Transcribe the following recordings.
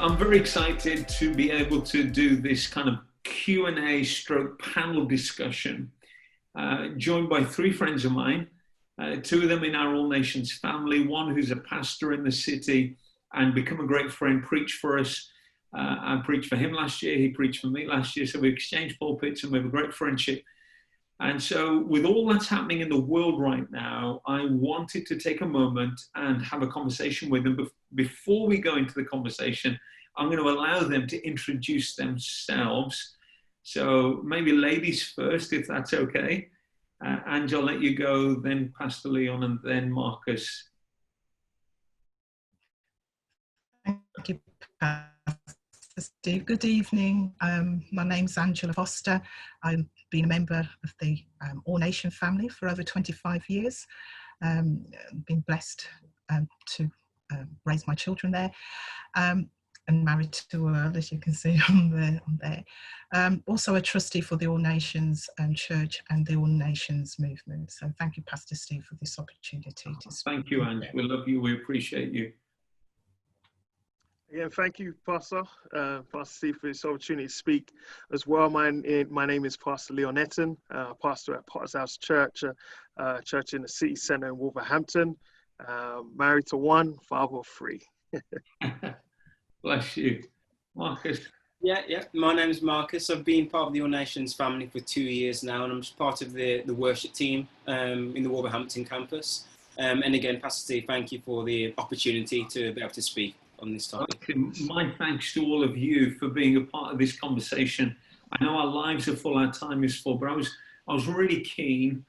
I'm very excited to be able to do this kind of Q&A stroke panel discussion, joined by three friends of mine, two of them in our All Nations family, one who's a pastor in the city and become a great friend, preached for us. I preached for him last year, he preached for me last year, so we exchanged pulpits and we have a great friendship. And so with all that's happening in the world right now, I wanted to take a moment and have a conversation with them. But before we go into the conversation, I'm going to allow them to introduce themselves. So maybe ladies first, if that's okay. Ange, I'll let you go, then Pastor Leon, and then Marcus. Thank you, Pastor Steve. Good evening. My name's Angela Foster. I've been a member of the All Nation family for over 25 years. Been blessed to raise my children there, and married to Earl, as you can see on there. Also a trustee for the All Nations Church and the All Nations movement. So thank you, Pastor Steve, for this opportunity to speak. Thank you, Ange. We love you. We appreciate you. Again, thank you, Pastor Steve, for this opportunity to speak as well. My name is Pastor Leon Etten, pastor at Potter's House Church, church in the city centre in Wolverhampton. Married to one, father of three. Bless you. Marcus. Yeah. My name is Marcus. I've been part of the All Nations family for 2 years now, and I'm just part of the worship team in the Wolverhampton campus. And again, Pastor Steve, thank you for the opportunity to be able to speak on this topic. My thanks to all of you for being a part of this conversation. I know our lives are full, our time is full, but I was really keen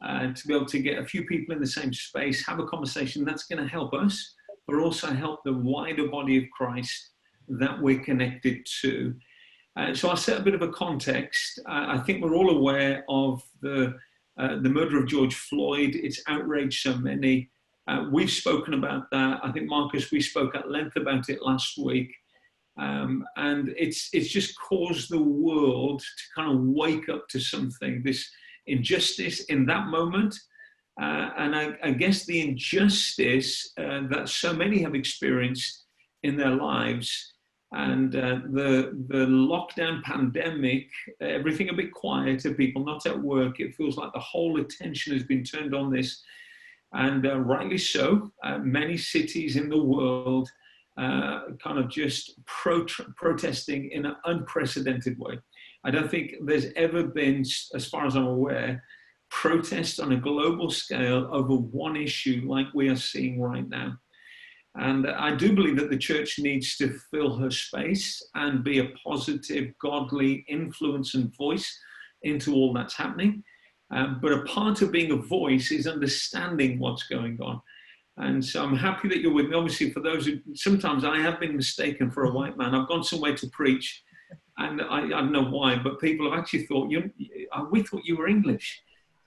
to be able to get a few people in the same space, have a conversation that's going to help us, but also help the wider body of Christ that we're connected to. So I'll set a bit of a context. I think we're all aware of the murder of George Floyd. It's outraged so many. We've spoken about that. I think, Marcus, we spoke at length about it last week. And it's just caused the world to kind of wake up to something, this injustice in that moment. And I guess the injustice that so many have experienced in their lives, and the lockdown pandemic, everything a bit quieter, people not at work. It feels like the whole attention has been turned on this. And rightly so, many cities in the world kind of just protesting in an unprecedented way. I don't think there's ever been, as far as I'm aware, protests on a global scale over one issue like we are seeing right now. And I do believe that the church needs to fill her space and be a positive, godly influence and voice into all that's happening. But a part of being a voice is understanding what's going on. And so I'm happy that you're with me. Obviously, for those who, sometimes I have been mistaken for a white man. I've gone somewhere to preach, and I don't know why, but people have actually thought, we thought you were English.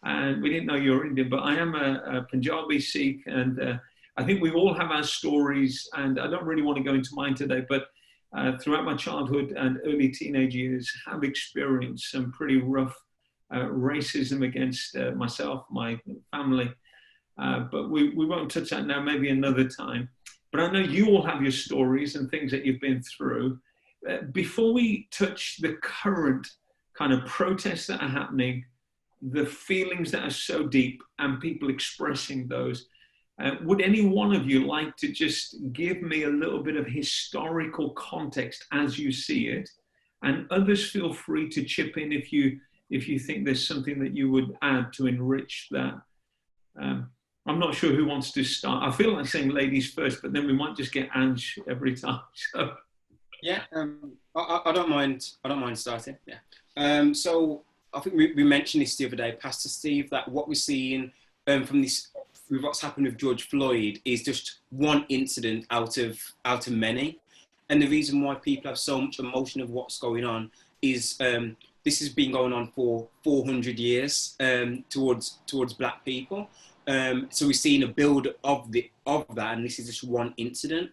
And we didn't know you were Indian, but I am a Punjabi Sikh, and I think we all have our stories, and I don't really want to go into mine today, but throughout my childhood and early teenage years, have experienced some pretty rough racism against myself, my family, but we won't touch that now, maybe another time. But I know you all have your stories and things that you've been through. Before we touch the current kind of protests that are happening, the feelings that are so deep and people expressing those, would any one of you like to just give me a little bit of historical context as you see it? And others feel free to chip in if you think there's something that you would add to enrich that. I'm not sure who wants to start. I feel like saying ladies first, but then we might just get Ange every time. So. Yeah, I don't mind starting. Yeah. So I think we mentioned this the other day, Pastor Steve, that what we're seeing from this, with what's happened with George Floyd, is just one incident out of many. And the reason why people have so much emotion of what's going on is this has been going on for 400 years towards Black people. So we're seeing a build of that, and this is just one incident.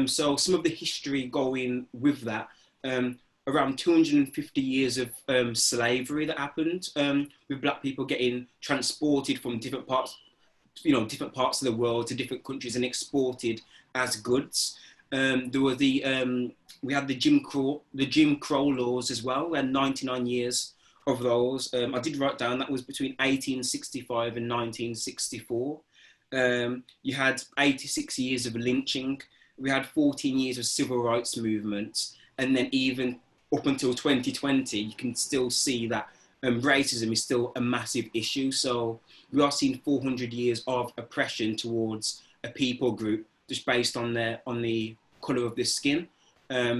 So some of the history going with that, around 250 years of slavery that happened, with Black people getting transported from different parts of the world to different countries and exported as goods. There were we had the Jim Crow laws as well. We had 99 years of those. I did write down that was between 1865 and 1964. You had 86 years of lynching. We had 14 years of civil rights movements. And then even up until 2020, you can still see that racism is still a massive issue. So we are seeing 400 years of oppression towards a people group just based on the colour of their skin.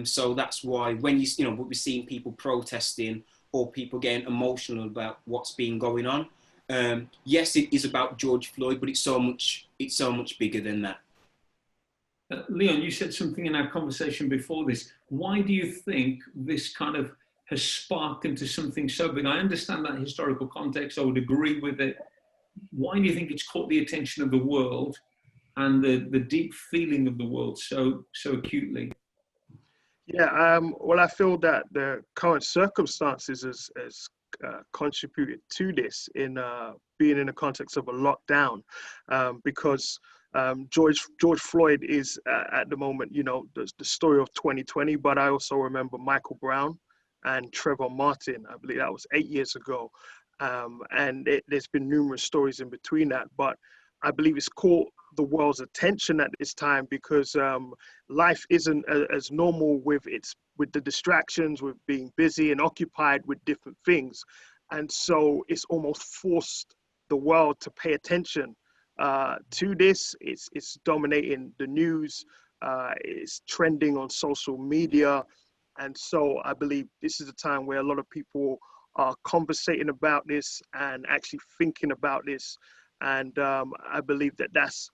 So that's why when we're seeing people protesting or people getting emotional about what's been going on. Yes, it is about George Floyd, but it's so much bigger than that. Leon, you said something in our conversation before this. Why do you think this kind of has sparked into something so big? I understand that historical context. I would agree with it. Why do you think it's caught the attention of the world and the deep feeling of the world so acutely? Yeah, well, I feel that the current circumstances has contributed to this in being in the context of a lockdown, because George Floyd is at the moment, the story of 2020, but I also remember Michael Brown and Trayvon Martin. I believe that was 8 years ago, and there's been numerous stories in between that, but I believe it's caught the world's attention at this time because life isn't as normal with the distractions, with being busy and occupied with different things. And so it's almost forced the world to pay attention to this. It's dominating the news, it's trending on social media. And so I believe this is a time where a lot of people are conversating about this and actually thinking about this. And I believe that's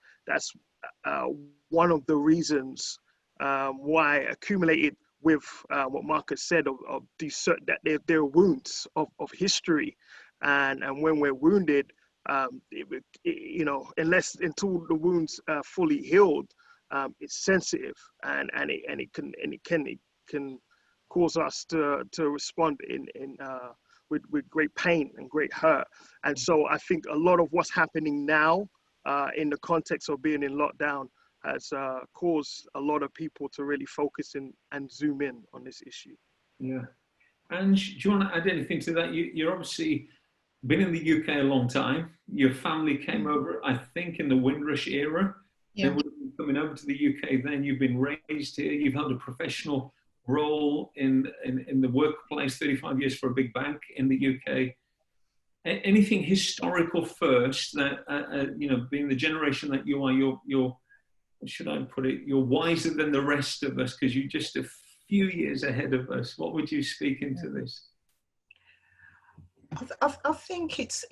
one of the reasons why accumulated with what Marcus said of that there are wounds of history, and when we're wounded, until the wounds are fully healed, it's sensitive, and it can cause us to respond with great pain and great hurt. And so I think a lot of what's happening now in the context of being in lockdown has caused a lot of people to really focus and zoom in on this issue. Yeah. And do you want to add anything to that? You're obviously been in the UK a long time. Your family came over, I think, in the Windrush era. Yeah. They would have been coming over to the UK then. You've been raised here. You've held a professional role in the workplace, 35 years for a big bank in the UK. Anything historical first that, being the generation that you are, you're, should I put it, you're wiser than the rest of us because you're just a few years ahead of us. What would you speak into this? I think it's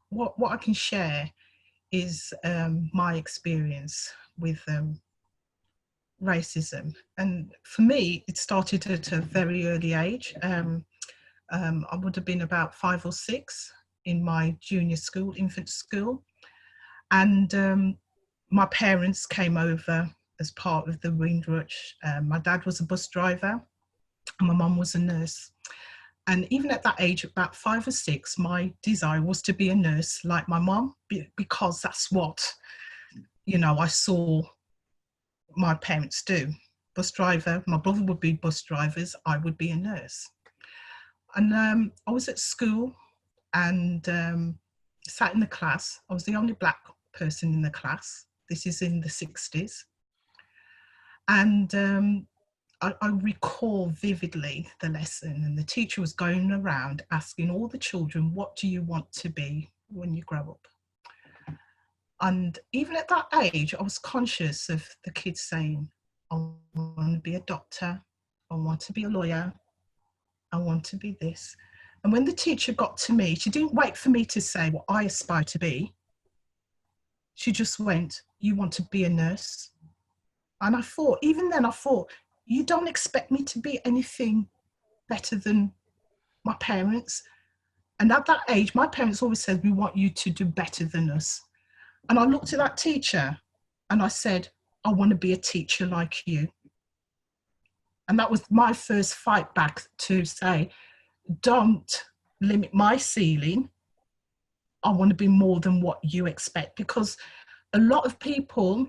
what I can share is my experience with racism, and for me it started at a very early age. I would have been about 5 or 6 in my junior school, infant school, and my parents came over as part of the Windrush. My dad was a bus driver and my mum was a nurse. And even at that age, about 5 or 6, my desire was to be a nurse like my mum, because that's what, I saw my parents do. Bus driver, my brother would be bus drivers, I would be a nurse. And I was at school and sat in the class. I was the only black person in the class. This is in the 60s. And I recall vividly the lesson, and the teacher was going around asking all the children, what do you want to be when you grow up? And even at that age, I was conscious of the kids saying, I want to be a doctor, I want to be a lawyer, I want to be this. And when the teacher got to me, she didn't wait for me to say what I aspire to be. She just went, you want to be a nurse? And I thought, even then I thought, you don't expect me to be anything better than my parents. And at that age, my parents always said, we want you to do better than us. And I looked at that teacher and I said, I want to be a teacher like you. And that was my first fight back to say, don't limit my ceiling. I want to be more than what you expect, because a lot of people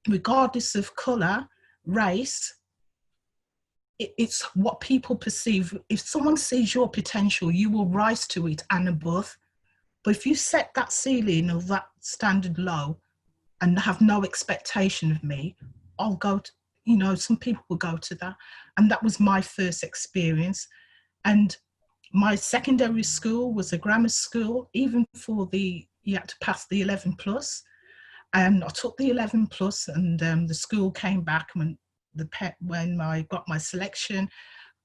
regardless of colour, race, it's what people perceive. If someone sees your potential, you will rise to it and above. But if you set that ceiling or that standard low and have no expectation of me, I'll go to, you know, some people will go to that. And that was my first experience. And my secondary school was a grammar school. Even for you had to pass the 11 plus. And I took the 11 plus, and the school came back when I got my selection.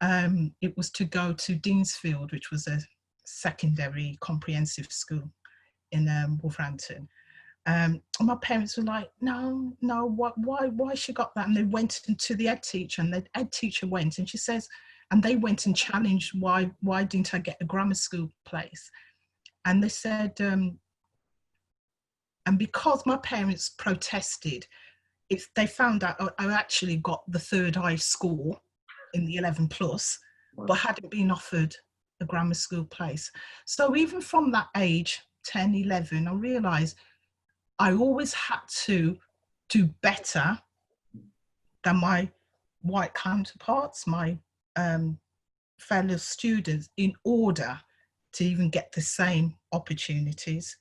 It was to go to Deansfield, which was a secondary comprehensive school in Wolverhampton. And my parents were like, no, why she got that? And they went into the ed teacher, and the ed teacher went, and she says, and they went and challenged why didn't I get a grammar school place? And they said, and because my parents protested, if they found out I actually got the third highest score in the 11 plus, but hadn't been offered a grammar school place. So even from that age, 10, 11, I realised I always had to do better than my white counterparts, my fellow students, in order to even get the same opportunities.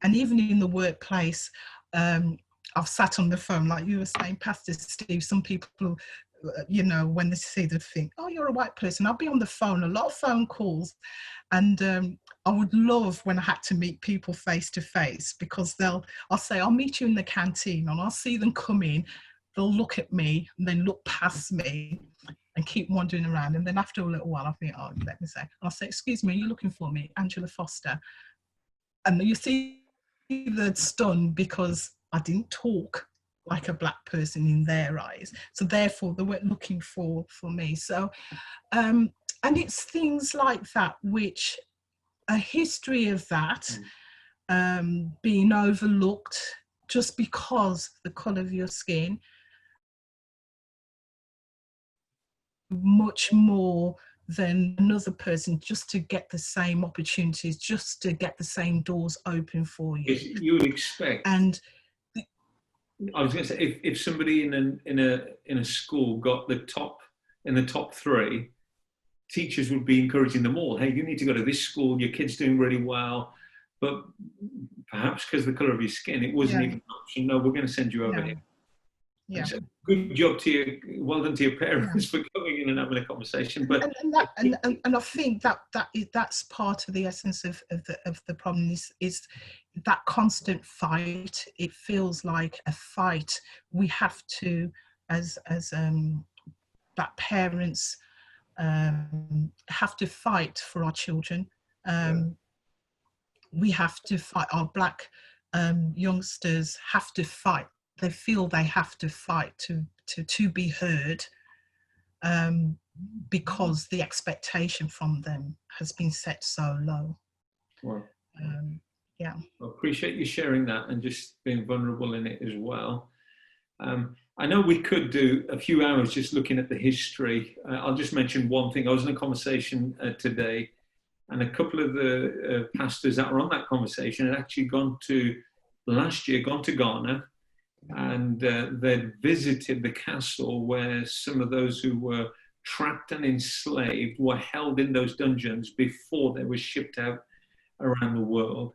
And even in the workplace, I've sat on the phone, like you were saying, Pastor Steve, some people, you know, when they see the thing, oh, you're a white person, I'll be on the phone, a lot of phone calls. And I would love when I had to meet people face to face, because I'll say, I'll meet you in the canteen, and I'll see them come in, they'll look at me and then look past me and keep wandering around. And then after a little while, I think, oh, let me say, I'll say, excuse me, are you looking for me? Angela Foster. And you see they're stunned because I didn't talk like a black person in their eyes. So therefore they weren't looking for me. So, and it's things like that, which a history of that being overlooked just because the colour of your skin, much more than another person, just to get the same opportunities, just to get the same doors open for you. You would expect. And I was going to say, if somebody in a school got the top three, teachers would be encouraging them all. Hey, you need to go to this school. Your kid's doing really well, but perhaps because of the colour of your skin, it wasn't even an option. No, we're going to send you over here. Yeah. So good job to you. Well done to your parents for coming in and having a conversation. But and I think that's part of the essence of the problem is that constant fight. It feels like a fight. We have to, as black parents, have to fight for our children. We have to fight. Our black youngsters have to fight. They feel they have to fight to be heard, because the expectation from them has been set so low. Wow. Yeah. I appreciate you sharing that and just being vulnerable in it as well. I know we could do a few hours just looking at the history. I'll just mention one thing. I was in a conversation today, and a couple of the pastors that were on that conversation had actually gone to Ghana, and they'd visited the castle where some of those who were trapped and enslaved were held in those dungeons before they were shipped out around the world.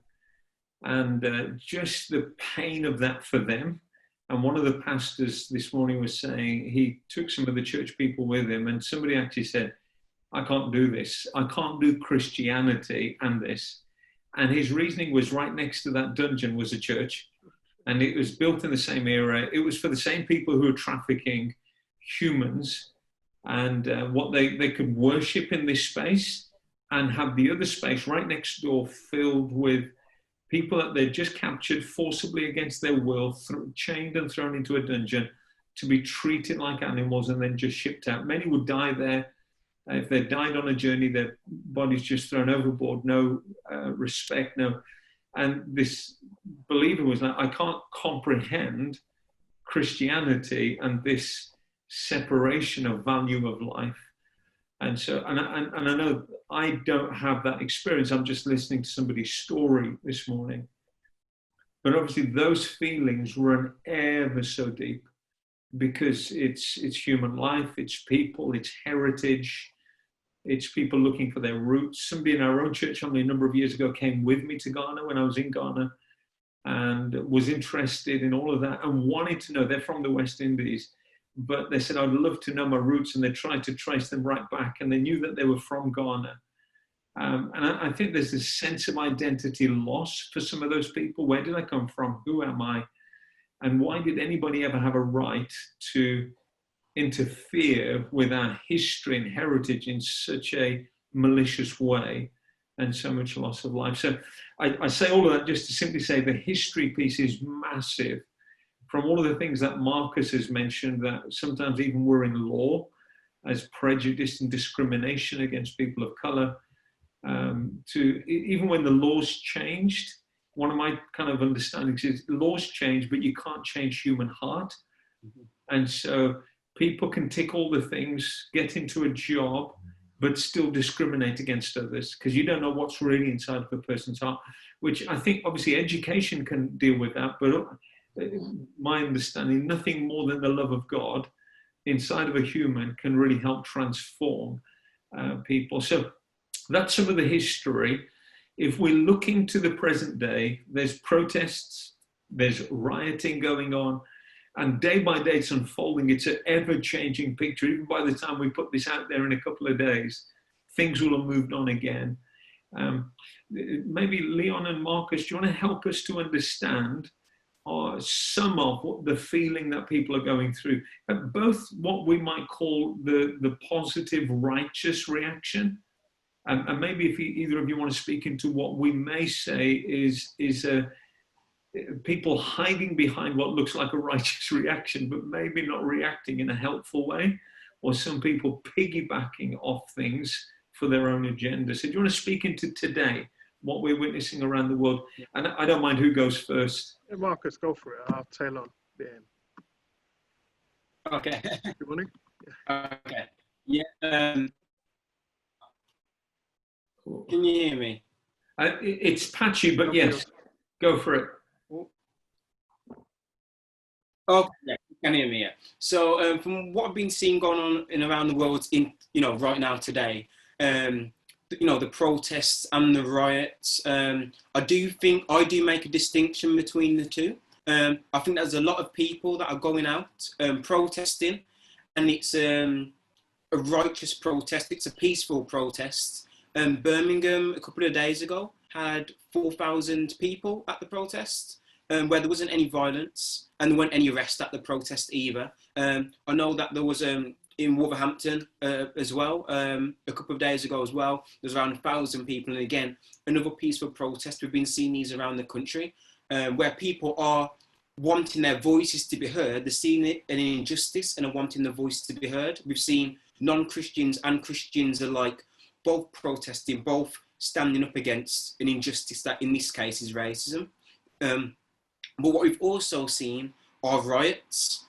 And just the pain of that for them. And one of the pastors this morning was saying he took some of the church people with him, and somebody actually said, I can't do this. I can't do Christianity and this. And his reasoning was right next to that dungeon was a church. And it was built in the same era. It was for the same people who were trafficking humans, and what they could worship in this space and have the other space right next door filled with people that they'd just captured forcibly against their will, chained and thrown into a dungeon to be treated like animals and then just shipped out. Many would die there. If they died on a journey, their bodies just thrown overboard, no respect, no. And this believer was like, I can't comprehend Christianity and this separation of value of life. And so, and I know I don't have that experience. I'm just listening to somebody's story this morning. But obviously those feelings run ever so deep, because it's human life, it's people, it's heritage, it's people looking for their roots. Somebody in our own church only a number of years ago came with me to Ghana when I was in Ghana, and was interested in all of that and wanted to know. They're from the West Indies, but they said, I'd love to know my roots, and they tried to trace them right back, and they knew that they were from Ghana. And I think there's this sense of identity loss for some of those people. Where did I come from? Who am I? And why did anybody ever have a right to interfere with our history and heritage in such a malicious way, and so much loss of life? So I say all of that just to simply say the history piece is massive. From all of the things that Marcus has mentioned, that sometimes even we're in law as prejudice and discrimination against people of colour, to even when the laws changed. One of my kind of understandings is laws change, but you can't change human heart. And so people can tick all the things, get into a job, but still discriminate against others, because you don't know what's really inside of a person's heart, which I think obviously education can deal with that. But my understanding, nothing more than the love of God inside of a human can really help transform people. So that's some of the history. If we're looking to the present day, there's protests, there's rioting going on, and day by day it's unfolding. It's an ever-changing picture. Even by the time we put this out there in a couple of days, things will have moved on again. Maybe Leon and Marcus, do you want to help us to understand some of what the feeling that people are going through, both what we might call the positive, righteous reaction, and maybe if either of you want to speak into what we may say is people hiding behind what looks like a righteous reaction, but maybe not reacting in a helpful way, or some people piggybacking off things for their own agenda. So do you want to speak into today, what we're witnessing around the world? And I don't mind who goes first. Hey, Marcus, go for it. I'll tail on the end. Okay. Good morning. Okay. Yeah. Can you hear me? It's patchy, but yes, go for it. Okay, yeah, you can hear me. Yeah. So from what I've been seeing going on in around the world, in right now today, the protests and the riots, I do make a distinction between the two. I think there's a lot of people that are going out protesting, and it's a righteous protest. It's a peaceful protest. Birmingham a couple of days ago had 4,000 people at the protest, where there wasn't any violence and there weren't any arrests at the protest either. I know that there was in Wolverhampton as well, a couple of days ago as well, there's around 1,000 people. And again, another peaceful protest. We've been seeing these around the country, where people are wanting their voices to be heard. They're seeing it an injustice and are wanting their voice to be heard. We've seen non-Christians and Christians alike both protesting, both standing up against an injustice that in this case is racism. But what we've also seen are riots,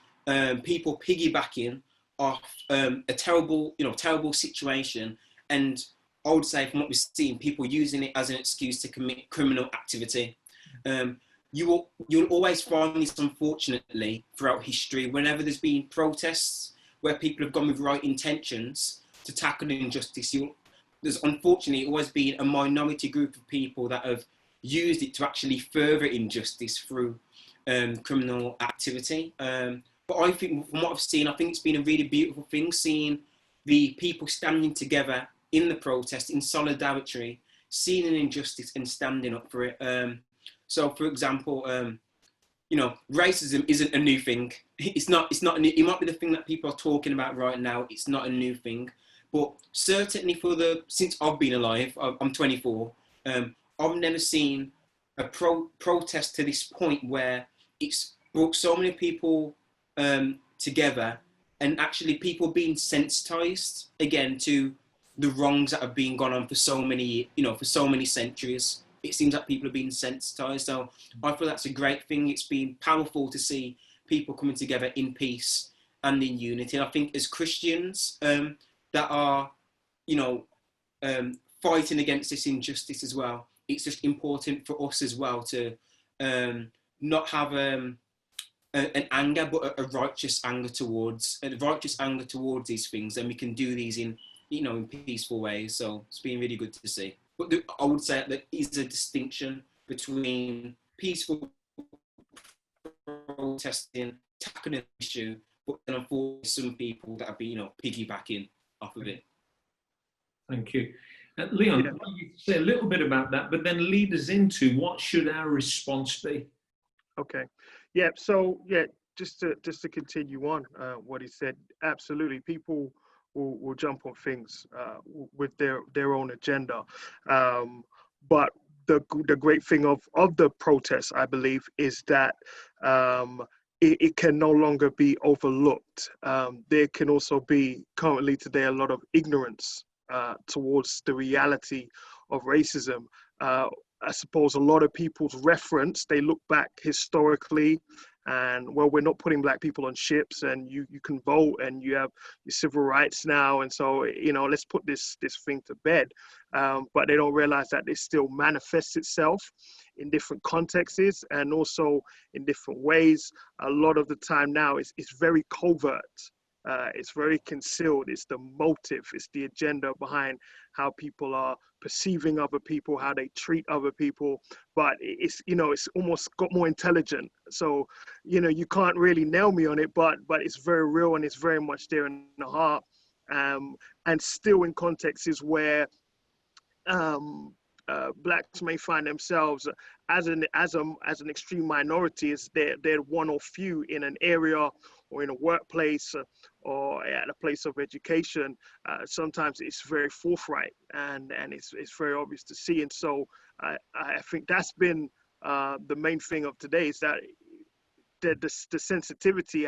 people piggybacking off a terrible situation. And I would say from what we've seen, people using it as an excuse to commit criminal activity. You'll always find this, unfortunately, throughout history, whenever there's been protests where people have gone with right intentions to tackle an injustice, there's unfortunately always been a minority group of people that have used it to actually further injustice through criminal activity. But I think from what I've seen, I think it's been a really beautiful thing, seeing the people standing together in the protest in solidarity, seeing an injustice and standing up for it. So, for example, racism isn't a new thing. It's not a new. It might be the thing that people are talking about right now. It's not a new thing. But certainly since I've been alive, I'm 24, I've never seen a protest to this point where it's brought so many people together, and actually people being sensitized again to the wrongs that have been gone on for so many centuries. It seems like people are being sensitized. So I feel that's a great thing. It's been powerful to see people coming together in peace and in unity. And I think as Christians, that are, fighting against this injustice as well, it's just important for us as well to not have an anger, but a righteous anger towards these things, then we can do these in in peaceful ways. So it's been really good to see. But I would say that is a distinction between peaceful protesting, tackling an issue, but then unfortunately some people that have been piggybacking off of it. Thank you. Leon, you say a little bit about that, but then lead us into what should our response be? Okay. Yeah. So yeah, just to continue on what he said. Absolutely, people will jump on things with their own agenda, but the great thing of the protests, I believe, is that it can no longer be overlooked. There can also be currently today a lot of ignorance towards the reality of racism. I suppose a lot of people's reference, they look back historically and, well, we're not putting black people on ships, and you can vote, and you have your civil rights now, and so let's put this thing to bed. But they don't realize that it still manifests itself in different contexts and also in different ways. A lot of the time now it's very covert. It's very concealed. It's the motive, it's the agenda behind how people are perceiving other people, how they treat other people. But it's almost got more intelligent. So, you can't really nail me on it, but it's very real, and it's very much there in the heart. And still in contexts where blacks may find themselves as an extreme minority, as they're one or few in an area or in a workplace or at a place of education. Sometimes it's very forthright and it's very obvious to see. And so I think that's been the main thing of today, is that the sensitivity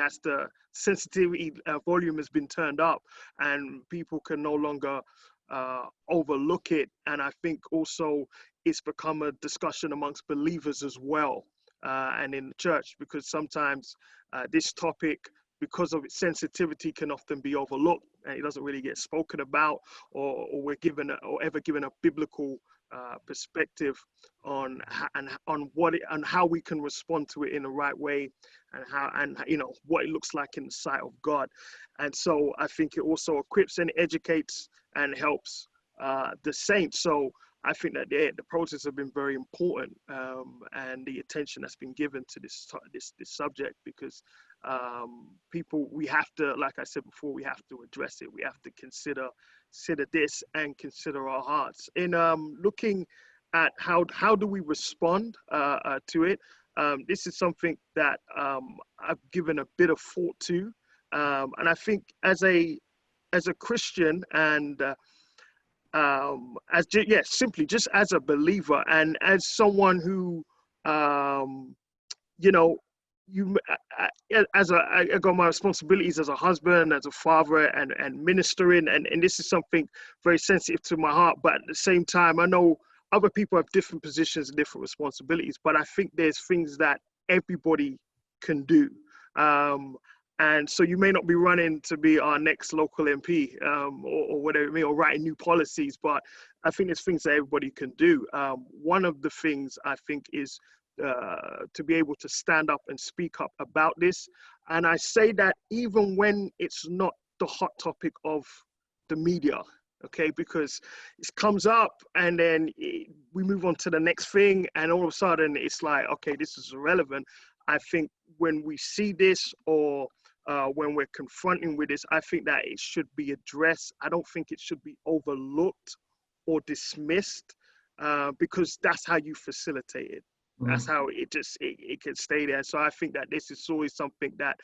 volume has been turned up, and people can no longer overlook it. And I think also it's become a discussion amongst believers as well, and in the church, because sometimes this topic, because of its sensitivity, can often be overlooked, and it doesn't really get spoken about, or we're given ever given a biblical perspective on how we can respond to it in the right way, and what it looks like in the sight of God. And so I think it also equips and educates and helps the saints. So I think that the protests have been very important, and the attention that's been given to this subject, because people, we have to, like I said before, we have to address it. We have to consider this and consider our hearts. In looking at how do we respond to it, this is something that I've given a bit of thought to, and I think as a Christian, and simply just as a believer, and as someone who I got my responsibilities as a husband, as a father, and ministering, and this is something very sensitive to my heart. But at the same time, I know other people have different positions and different responsibilities, but I think there's things that everybody can do. And so you may not be running to be our next local MP, or whatever it may, or writing new policies, but I think there's things that everybody can do. One of the things I think is to be able to stand up and speak up about this. And I say that even when it's not the hot topic of the media, okay, because it comes up and then we move on to the next thing, and all of a sudden it's like, okay, this is irrelevant. I think when we see this, or when we're confronting with this, I think that it should be addressed. I don't think it should be overlooked or dismissed, because that's how you facilitate it. That's how it can stay there. So I think that this is always something that,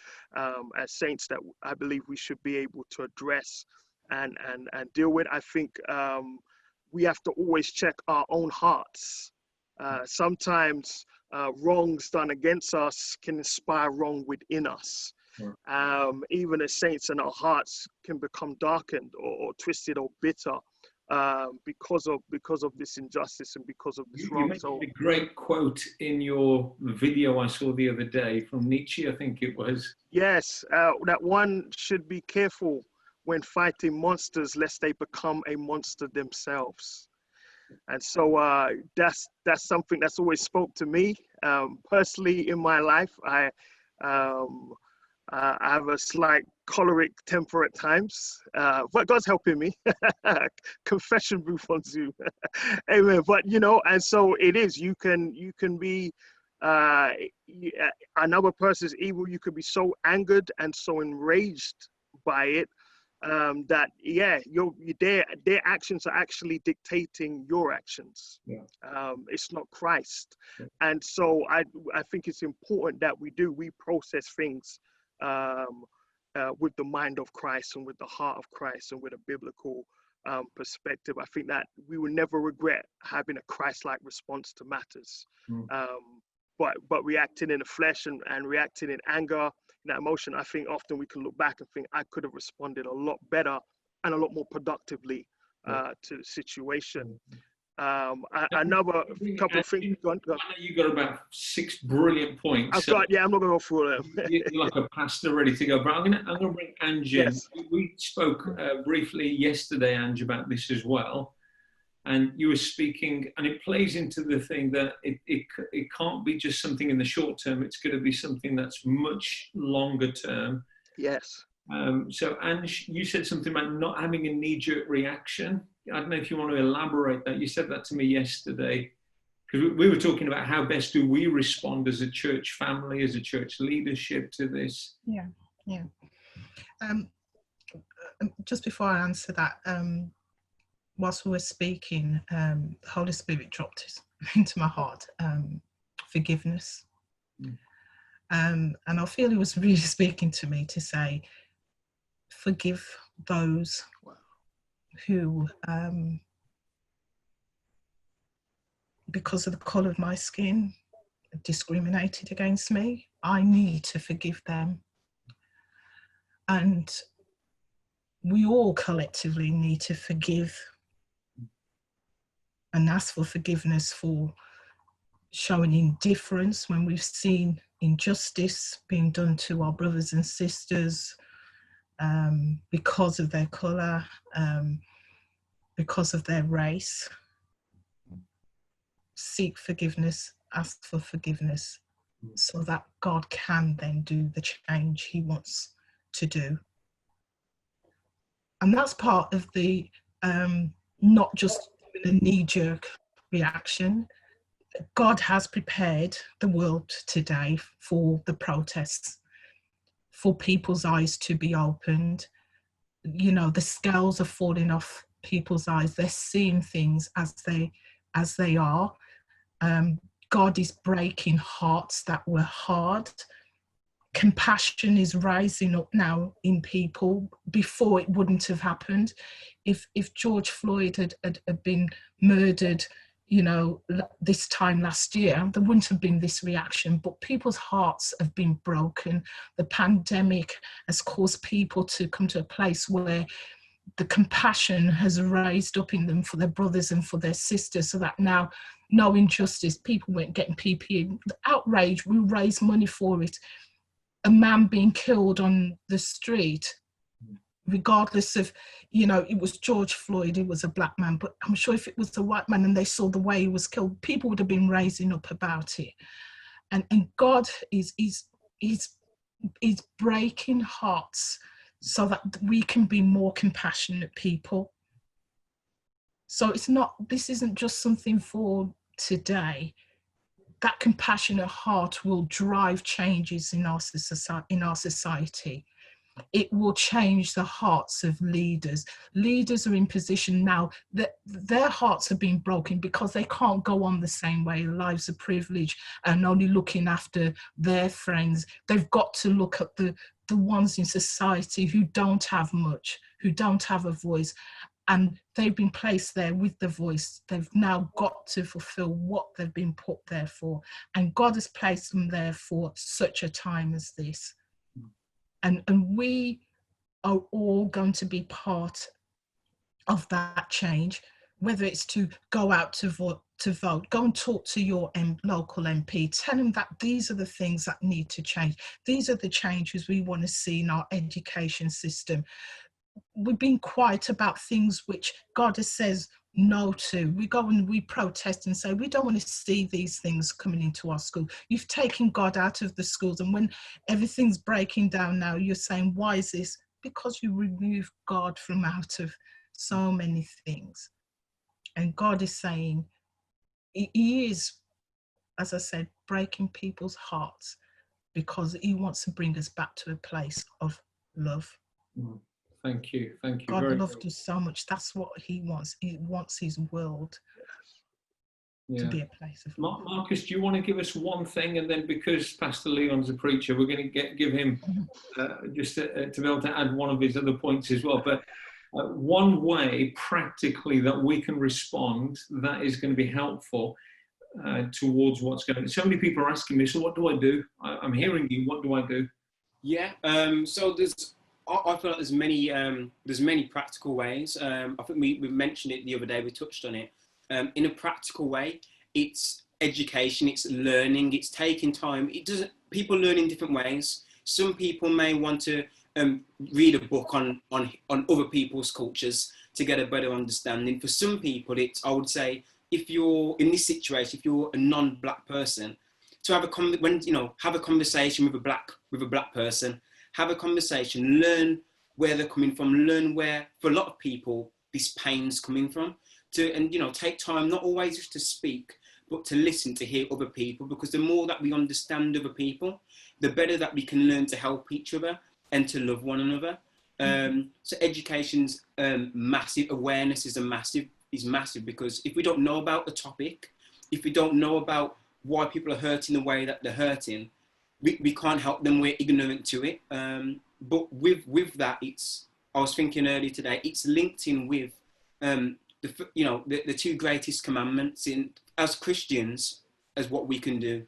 as saints, that I believe we should be able to address and deal with. I think we have to always check our own hearts. Sometimes wrongs done against us can inspire wrong within us. Even as saints, and our hearts can become darkened or twisted or bitter, because of this injustice and because of this wrong. So a great quote in your video I saw the other day from Nietzsche, I think it was. Yes, that one should be careful when fighting monsters, lest they become a monster themselves. And so that's something that's always spoke to me personally in my life. I have a slight choleric temper at times, but God's helping me. Confession booth on Zoom. Amen. But and so it is. You can be another person's evil. You could be so angered and so enraged by it that their actions are actually dictating your actions. Yeah. It's not Christ. Yeah. And so I think it's important that we process things with the mind of Christ and with the heart of Christ and with a biblical perspective. I think that we will never regret having a Christ-like response to matters. But reacting in the flesh and reacting in anger, that emotion, I think often we can look back and think, I could have responded a lot better and a lot more productively to the situation. Another couple of things. Go on. I know you got about 6 brilliant points. I'm not going to go through them. You're like a pastor ready to go. But I'm going to bring Ange in. Yes. We spoke briefly yesterday, Ange, about this as well. And you were speaking, and it plays into the thing that it can't be just something in the short term. It's going to be something that's much longer term. Yes. So, Ange, you said something about not having a knee-jerk reaction. I don't know if you want to elaborate that. You said that to me yesterday, because we were talking about how best do we respond as a church family, as a church leadership to this. Yeah. Just before I answer that, whilst we were speaking, the Holy Spirit dropped it into my heart, forgiveness. And I feel he was really speaking to me to say, forgive those who, because of the colour of my skin, discriminated against me. I need to forgive them. And we all collectively need to forgive and ask for forgiveness for showing indifference when we've seen injustice being done to our brothers and sisters because of their colour, because of their race. Seek forgiveness, ask for forgiveness, so that God can then do the change he wants to do. And that's part of the not just a knee-jerk reaction. God has prepared the world today for the protests, for people's eyes to be opened. The scales are falling off people's eyes. They're seeing things as they are. God is breaking hearts that were hard. Compassion is rising up now in people. Before, it wouldn't have happened. If George Floyd had been murdered, this time last year, there wouldn't have been this reaction. But people's hearts have been broken. The pandemic has caused people to come to a place where the compassion has raised up in them for their brothers and for their sisters, so that now no injustice, people weren't getting PPE. The outrage, we raised money for it. A man being killed on the street, regardless of, it was George Floyd, he was a black man, but I'm sure if it was a white man and they saw the way he was killed, people would have been raising up about it. And God is breaking hearts so that we can be more compassionate people. So this isn't just something for today. That compassionate heart will drive changes in our society. It will change the hearts of leaders. Leaders are in position now that their hearts have been broken because they can't go on the same way, lives of privilege and only looking after their friends. They've got to look at the ones in society who don't have much, who don't have a voice. And they've been placed there with the voice. They've now got to fulfill what they've been put there for. And God has placed them there for such a time as this. And we are all going to be part of that change, whether it's to go out to vote, go and talk to your local MP, tell them that these are the things that need to change. These are the changes we want to see in our education system. We've been quiet about things which God has says no to. We go and we protest and say, we don't want to see these things coming into our school. You've taken God out of the schools. And when everything's breaking down now, you're saying, why is this? Because you remove God from out of so many things. And God is saying, he is, as I said, breaking people's hearts because he wants to bring us back to a place of love. Thank you. Thank you. God loved us so much. That's what he wants. He wants his world to be a place of love. Marcus, do you want to give us one thing? And then because Pastor Leon's a preacher, we're going to give him just to be able to add one of his other points as well. But one way practically that we can respond that is going to be helpful towards what's going on. So many people are asking me, so what do I do? I'm hearing you, what do I do? Yeah, so I feel like there's many practical ways. I think we mentioned it the other day, we touched on it. In a practical way, it's education, it's learning, it's taking time. People learn in different ways. Some people may want to read a book on other people's cultures to get a better understanding. For some people, I would say, if you're in this situation, if you're a non-black person, to have a conversation with a black person, have a conversation, learn where they're coming from, learn where, for a lot of people, this pain's coming from, and take time, not always just to speak, but to listen, to hear other people, because the more that we understand other people, the better that we can learn to help each other and to love one another. So education's massive, awareness is massive, because if we don't know about the topic, if we don't know about why people are hurting the way that they're hurting, we can't help them, we're ignorant to it. But with that, I was thinking earlier today, it's linked in with the two greatest commandments as Christians, as what we can do.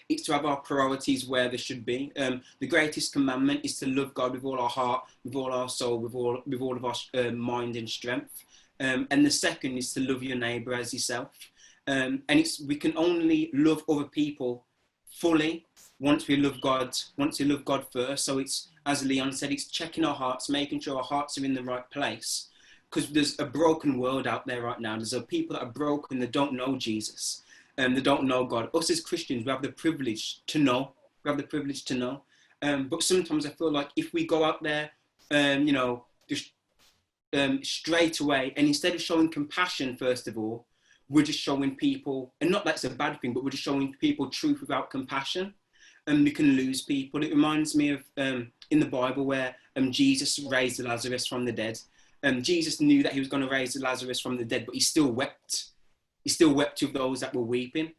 It's to have our priorities where they should be. The greatest commandment is to love God with all our heart, with all our soul, with all of our mind and strength. And the second is to love your neighbour as yourself. And we can only love other people fully once we love God first. So it's, as Leon said, it's checking our hearts, making sure our hearts are in the right place. Because there's a broken world out there right now. There's people that are broken, that don't know Jesus, and they don't know God. Us as Christians, we have the privilege to know. But sometimes I feel like if we go out there, just straight away, and instead of showing compassion, first of all, we're just showing people, and not that's a bad thing, but we're just showing people truth without compassion, and we can lose people. It reminds me of in the Bible where Jesus raised Lazarus from the dead. Jesus knew that he was going to raise Lazarus from the dead, but he still wept. He still wept with those that were weeping.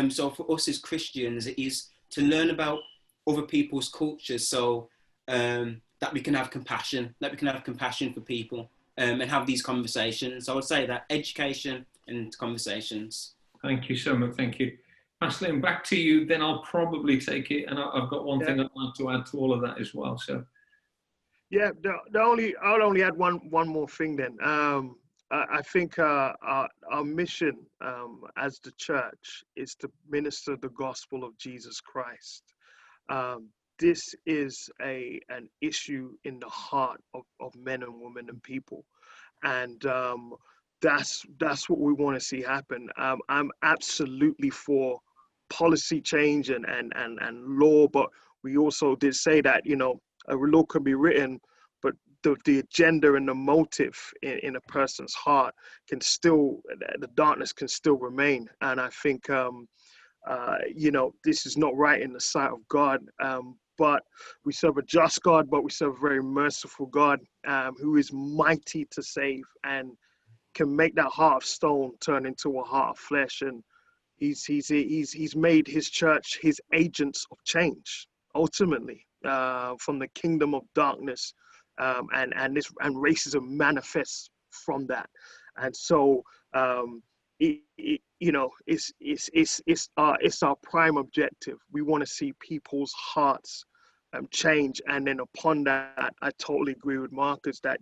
So for us as Christians, it is to learn about other people's cultures, so that we can have compassion, for people, and have these conversations. So I would say that education and conversations. Thank you so much. Thank you. Pastor Liam, back to you. Then I'll probably take it, and I've got one thing I'd like to add to all of that as well. So. Yeah, I'll only add one more thing then. I think our mission as the church is to minister the gospel of Jesus Christ. This is an issue in the heart of men and women and people, and that's what we want to see happen. I'm absolutely for policy change and law, but we also did say that a law can be written, but the agenda and the motive in a person's heart can still, the darkness can still remain. And I think, this is not right in the sight of God. But we serve a just God, but we serve a very merciful God who is mighty to save and can make that heart of stone turn into a heart of flesh. And he's made his church his agents of change, ultimately. From the kingdom of darkness, and racism manifests from that, and so it's our prime objective. We want to see people's hearts change, and then upon that, I totally agree with Marcus that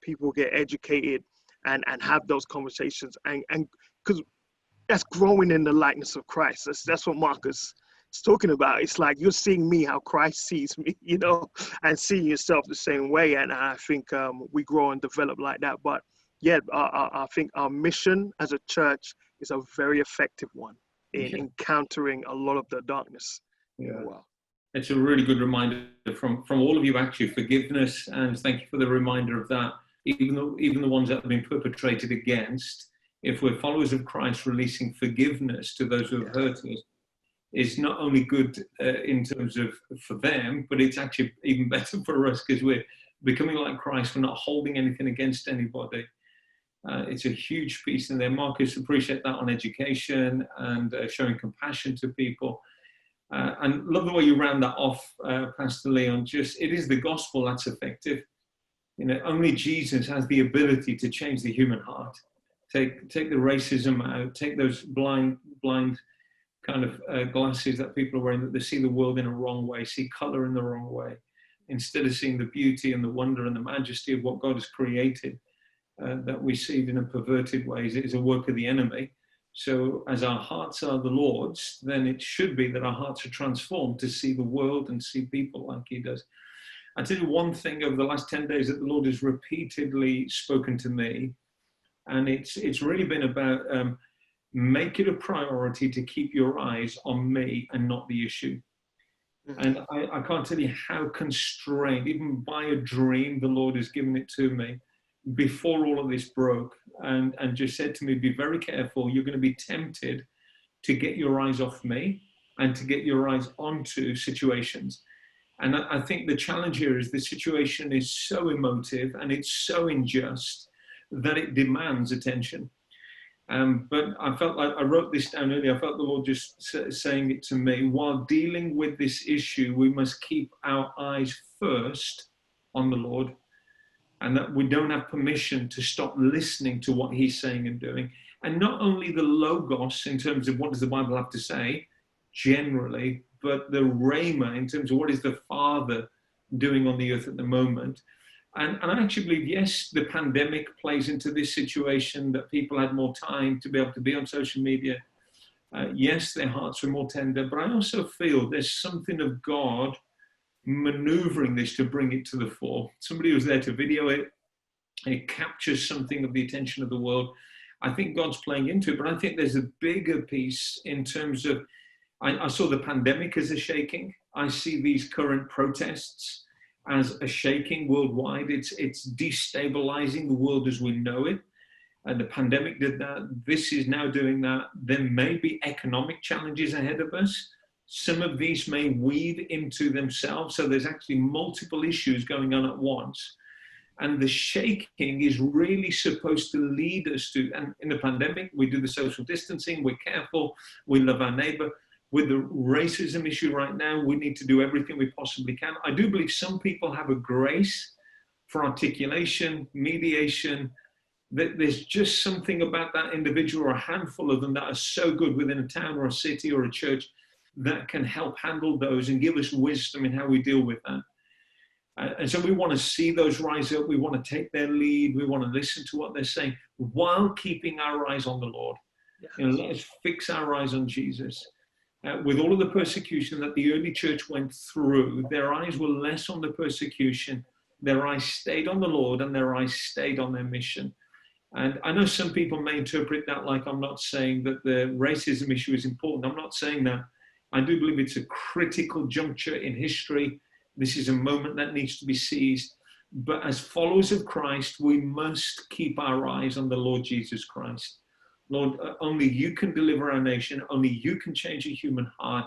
people get educated and have those conversations, and because that's growing in the likeness of Christ. That's what Marcus is talking about. It's like you're seeing me how Christ sees me, and seeing yourself the same way. And I think we grow and develop like that. But I think our mission as a church is a very effective one in encountering a lot of the darkness in the world. It's a really good reminder from all of you, actually, forgiveness, and thank you for the reminder of that. Even the ones that have been perpetrated against, if we're followers of Christ, releasing forgiveness to those who have hurt us is not only good in terms of for them, but it's actually even better for us because we're becoming like Christ. We're not holding anything against anybody. It's a huge piece in there. Marcus, appreciate that on education and showing compassion to people. And love the way you round that off, Pastor Leon. Just, it is the gospel that's effective. You know, only Jesus has the ability to change the human heart. Take the racism out. Take those blind kind of glasses that people are wearing, that they see the world in a wrong way, see color in the wrong way, instead of seeing the beauty and the wonder and the majesty of what God has created. That we see it in a perverted ways. It is a work of the enemy. So as our hearts are the Lord's, then it should be that our hearts are transformed to see the world and see people like he does. I'll tell you one thing over the last 10 days that the Lord has repeatedly spoken to me, and it's really been about make it a priority to keep your eyes on me and not the issue. And I can't tell you how constrained, even by a dream, the Lord has given it to me before all of this broke, and just said to me, be very careful, you're going to be tempted to get your eyes off me and to get your eyes onto situations. And I think the challenge here is the situation is so emotive and it's so unjust that it demands attention. But I felt like, I wrote this down earlier, I felt the Lord just saying it to me, while dealing with this issue, we must keep our eyes first on the Lord, and that we don't have permission to stop listening to what he's saying and doing. And not only the logos in terms of what does the Bible have to say generally, but the rhema in terms of what is the Father doing on the earth at the moment. And I actually believe, yes, the pandemic plays into this situation, that people had more time to be able to be on social media. Yes, their hearts were more tender, but I also feel there's something of God maneuvering this to bring it to the fore. Somebody was there to video it. It captures something of the attention of the world. I think God's playing into it, but I think there's a bigger piece in terms of, I saw the pandemic as a shaking. I see these current protests as a shaking worldwide. It's destabilizing the world as we know it. And the pandemic did that. This is now doing that. There may be economic challenges ahead of us. Some of these may weave into themselves. So there's actually multiple issues going on at once. And the shaking is really supposed to lead us to, and in the pandemic, we do the social distancing, we're careful, we love our neighbor. With the racism issue right now, we need to do everything we possibly can. I do believe some people have a grace for articulation, mediation, that there's just something about that individual or a handful of them that are so good within a town or a city or a church that can help handle those and give us wisdom in how we deal with that. And so we want to see those rise up. We want to take their lead. We want to listen to what they're saying while keeping our eyes on the Lord. Yes. You know, let us fix our eyes on Jesus. With all of the persecution that the early church went through, their eyes were less on the persecution. Their eyes stayed on the Lord and their eyes stayed on their mission. And I know some people may interpret that like I'm not saying that the racism issue is important. I'm not saying that. I do believe it's a critical juncture in history. This is a moment that needs to be seized. But as followers of Christ, we must keep our eyes on the Lord Jesus Christ. Lord, only you can deliver our nation. Only you can change a human heart.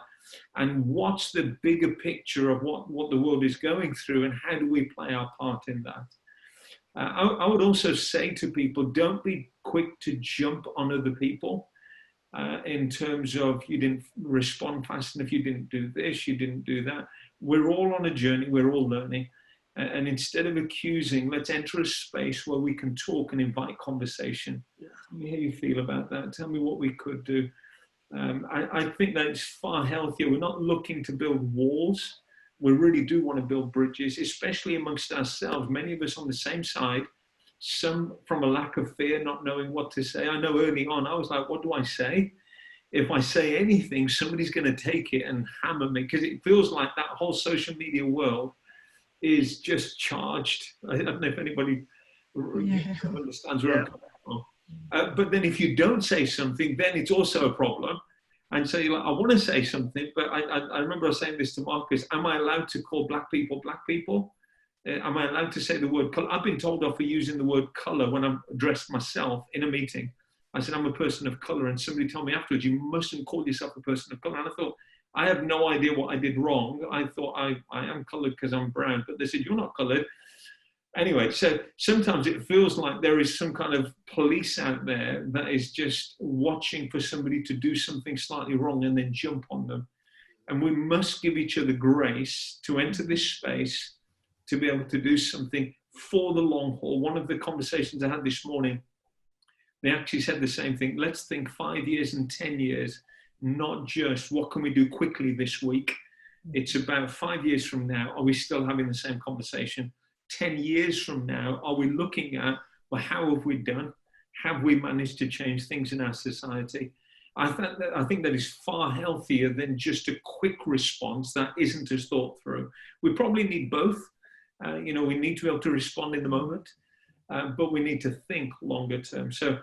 And what's the bigger picture of what the world is going through, and how do we play our part in that? I would also say to people, don't be quick to jump on other people. In terms of you didn't respond fast enough, you didn't do this, you didn't do that. We're all on a journey, we're all learning. And instead of accusing, let's enter a space where we can talk and invite conversation. Tell me how you feel about that. Tell me what we could do. I think that it's far healthier. We're not looking to build walls. We really do want to build bridges, especially amongst ourselves. Many of us on the same side. Some from a lack of fear, not knowing what to say. I know early on, I was like, what do I say? If I say anything, somebody's going to take it and hammer me, because it feels like that whole social media world is just charged. I don't know if anybody understands where I'm coming from. But then if you don't say something, then it's also a problem. And so you're like, I want to say something, but I remember I was saying this to Marcus, am I allowed to call black people black people? Am I allowed to say the word colour? I've been told off for using the word colour when I'm addressed myself in a meeting. I said, I'm a person of colour. And somebody told me afterwards, you mustn't call yourself a person of colour. And I thought, I have no idea what I did wrong. I thought I am coloured because I'm brown. But they said, you're not coloured. Anyway, so sometimes it feels like there is some kind of police out there that is just watching for somebody to do something slightly wrong and then jump on them. And we must give each other grace to enter this space, to be able to do something for the long haul. One of the conversations I had this morning, they actually said the same thing. Let's think 5 years and 10 years, not just what can we do quickly this week. It's about 5 years from now, are we still having the same conversation? 10 years from now, are we looking at, well, how have we done? Have we managed to change things in our society? I think that is far healthier than just a quick response that isn't as thought through. We probably need both. We need to be able to respond in the moment, but we need to think longer term. So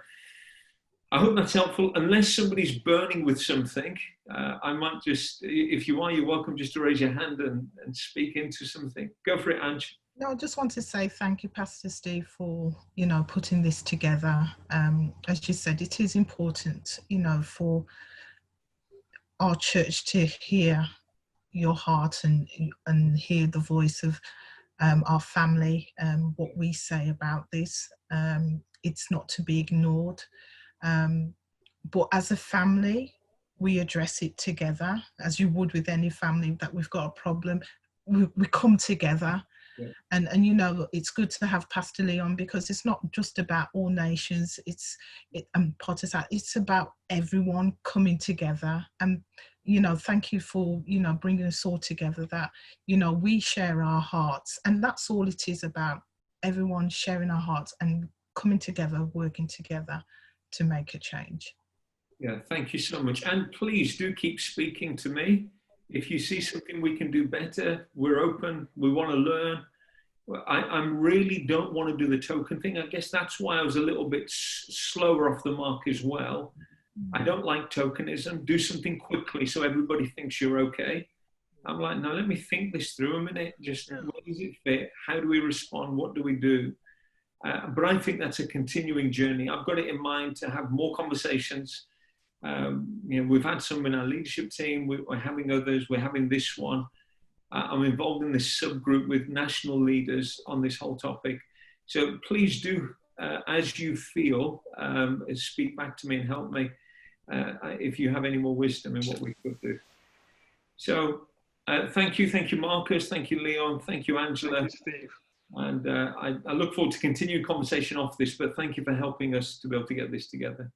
I hope that's helpful. Unless somebody's burning with something, I might just, if you are, you're welcome just to raise your hand and speak into something. Go for it, Ange. No, I just want to say thank you, Pastor Steve, for, putting this together. As you said, it is important, for our church to hear your heart and hear the voice of our family, what we say about this. It's not to be ignored. But as a family, we address it together, as you would with any family that we've got a problem. We come together. Yeah. And it's good to have Pastor Leon, because it's not just about all nations, and Potter's House, it's about everyone coming together. And thank you for bringing us all together, that we share our hearts, and that's all it is about, everyone sharing our hearts and coming together, working together to make a change. Yeah, thank you so much. And please do keep speaking to me. If you see something we can do better, we're open, we want to learn. I really don't want to do the token thing. I guess that's why I was a little bit slower off the mark as well. I don't like tokenism. Do something quickly so everybody thinks you're okay. I'm like, no, let me think this through a minute. Just, where does it fit? How do we respond? What do we do? But I think that's a continuing journey. I've got it in mind to have more conversations. We've had some in our leadership team. We're having others. We're having this one. I'm involved in this subgroup with national leaders on this whole topic. So please do, as you feel, speak back to me and help me if you have any more wisdom in what we could do. So thank you, Marcus. Thank you, Leon. Thank you, Angela. Thank you, Steve. And I look forward to continued conversation off this, but thank you for helping us to be able to get this together.